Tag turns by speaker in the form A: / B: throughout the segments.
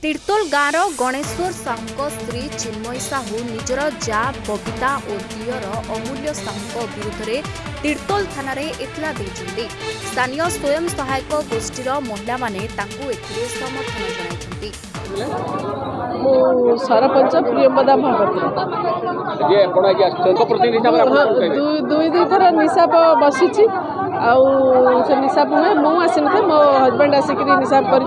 A: तीर्तोल गाँव गणेश्वर साहू स्त्री चिन्मयी साहू निजर जा बबिता और दियर अमूल्य साहू विरुद्ध में तीर्तोल थाना एतला देइछन्ति। स्थानीय स्वयं सहायक गोष्ठीर महिला माने तांकु एथिरे समर्थन जणाइछन्ति।
B: सरपंच प्रियंवदा महापात्र दुई थर निशाप बसी निशाप नुहे मुझे मो हजबैंड आसिक निशाप कर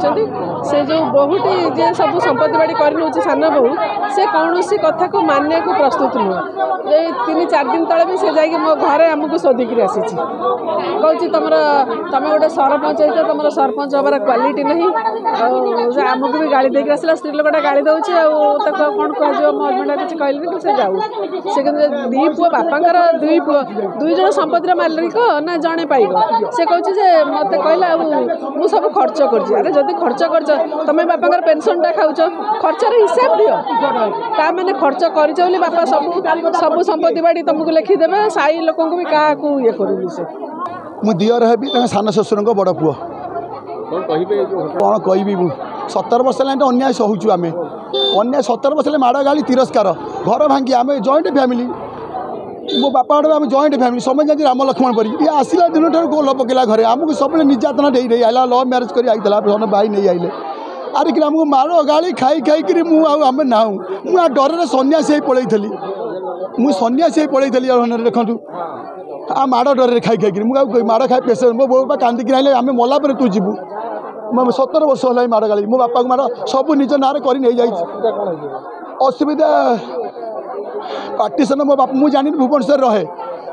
B: जो बहुटी जे सब संपत्ति बाड़ी कर सान बहु से कौन सी कथा को मानने को प्रस्तुत नुह। ये 3-4 दिन तले भी से जाकि मो घरे आमको शोधिक आसी कौच तुम गोटे सरपंच हो तुम सरपंच हबार क्वालिटी नहीं आमको भी गाड़ी देकर आसला स्त्री लोकटा गाड़ी दौर कौन कह मो हजबैंड किसी कहले कि से जाऊ से दी पुओ बापांकर दुई पुओ 2 जन संपत्तिर मालिक ना जड़े पाइब से कहे मत कहला मु सब खर्च कर अरे जब खर्च कर तुम बापांकर पेनसन टा खाऊ खर्चर हिसाब दियो ता मैंने खर्च कर बापा सब संपत्ति बाड़ी तुमको लिखिदेवे साई लोक भी क्या ये करूँ से
C: मु दियर है सान शशुर बड़ पुओ कौन कह 17 वर्ष है अन्याय सहूँ आम अन्याय 17 वर्ष माड़ गाड़ी तिरस्कार घर भांगी आम जॉइंट फैमिली मो बापा आम जॉइंट फैमिली समझ जाती राम लक्ष्मण परी ये आसला दिन ठार गोल पकेला घरे आमको सब निर्यातना दे आला लव मैरेज कर सन भाई नहीं आइले आरिक आमको माड़ गाड़ी खाई खाई मुझे ना मुझे डर सन्यासी पलैली मुझे सन्यासी पलैली देखूँ आ माड़ डर खाई खाई मुझे माड़ खाई प्रेसर मो बो बापा कांदिक आइले आम मला पर तू जीवु 17 वर्ष है माड़ गाड़ी मो बापा को माड़ सब निज ना असुविधा पार्टीशन मो बापा मुझे जानी भुवनेश्वर रहे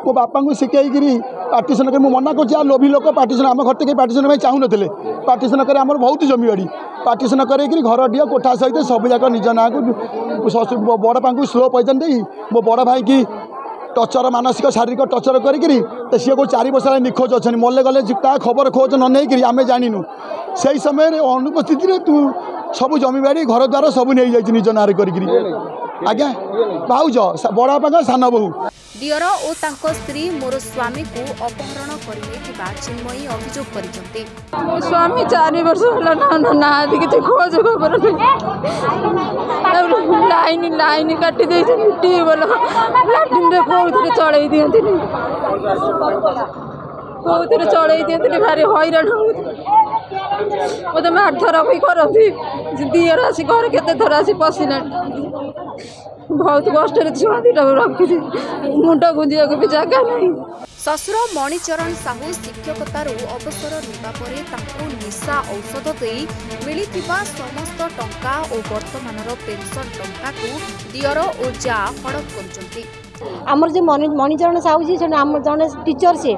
C: मो बापा को शिखई पार्टीशन कर मना कर लोभी लोक पार्टीशन आम घर तक पार्टीशन में चाहून पार्टीशन कर आम बहुत जमीबाड़ी पार्टीशन कर घर डी कोठा सहित सब जाक निज ना को बड़ पा स्लो पॉइजन दे मो बड़ भाई की टचर मानसिक शारीरिक टचर करी सी को 4 वर्ष निखोज अच्छा मल्ले गले खबर खोज न नहीं आम जानू से समय अनुपस्थित तू सब जमीबाड़ी घर द्वार सब नहीं जाइए निज ना आज्ञा भाउज बड़ बापा सान बहु
A: दियर और तांको स्त्री मोर स्वामी को अपहरण करने चिन्मयी अभियोग करिसेंती।
B: मो स्वामी 4 वर्ष होला ना किसी खोज खबर लाइन काटी दे ट्यूबवेल लाट्रिन कौन चढ़ई दिखती कौन चढ़ई दिखती भारी हैरान मत मार थर भी करती दियर आसी घर के थर आसी पशिला बहुत कष्ट छुआ दीटा रखी मुंड गुंजा भी जगह नहीं।
A: ससुर मणिचरण साहू शिक्षकतार अवसर नेबा निशा औषध दे मिलिथिबा समस्त टंका और वर्तमानर पेंशन टंका को दियर और जा हड़प करछंती।
D: आमर जो मणिचरण साहू जी जन टीचर सी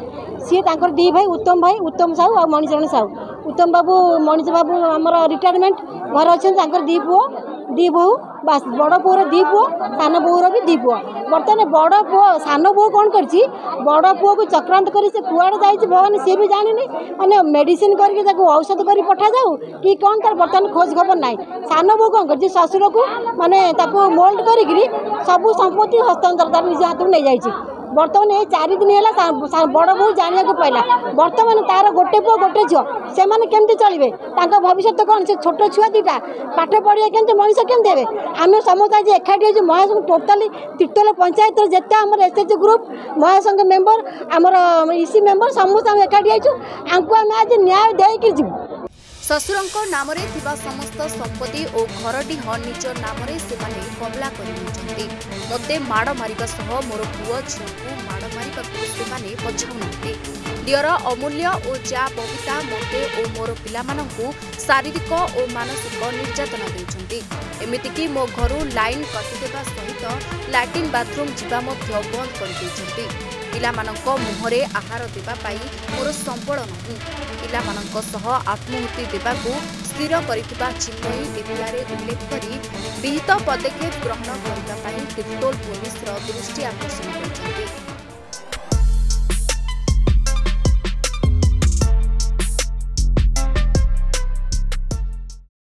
D: 2 भाई उत्तम साहू और मणिचरण साहू उत्तम बाबू मणिच बाबू आमर रिटायरमेंट घर अच्छा 2 पुओ 2 बहु बास बड़ पुओर 2 पुओ सान बोर भी 2 पुओ बर्तमान बड़ पुओ सान बो कौन कर बड़ पुओ को चक्रांत कर कुआड़े जाइए भगवान सी भी जानी मैंने मेडिसिन करके औषध कर पठा जाऊ कि कौन तार बर्तमान खोज खबर ना सान बो कौन कर ससुर को माने मोल्ड कर सब संपत्ति हस्तांतर तार निज हाथ में नहीं जाइए बर्तमान ये 4 दिन है बड़ बो जाना पाला बर्तमान तार गोटे पुओ गोटे झील से मैंने केमती चलिए भविष्य कौन से छोट छुआ 2टा पाठ पढ़े केमती मनीष केमती हे आम समस्त आज एकाठी महासंघ टोटाली तीर्तोल पंचायत जिते आम एसएचजी ग्रुप महासंघ मेम्बर आमर इसी मेम्बर समस्त आम एकाठी आईचु आमको आम आज न्याय देकर जीव।
A: ससुरंको नामरे थिबा समस्त संपत्ति और घरडीह निज नामरे सेमाने कबला करिनेछन्ति। मते माड़ मारिबा सह मोर पुओ झिओको माड़ मारिबा सेमाने पछाउनन्ति। दियर अमूल्य और जा बबिता मते और मोर पिलामानंकु शारीरिक और मानसिक निर्यातना देउछन्ति। एमितिकि मो घरु लाइन कटिदेबा सहित लैट्रिन बाथरूम जिबा मध्य बंद कर पिलामानंको मुहरे आहार देबा पाई मोर संबल नहीं पिलामानंको सह आत्महत्या देबाकू स्थिर करिथिबा चिन्मयी एफआईआर उल्लेख करी विहित पदक्षेप ग्रहण करबा पाई तीर्तोल पुलिस दृष्टि आकर्षण करछन्ति।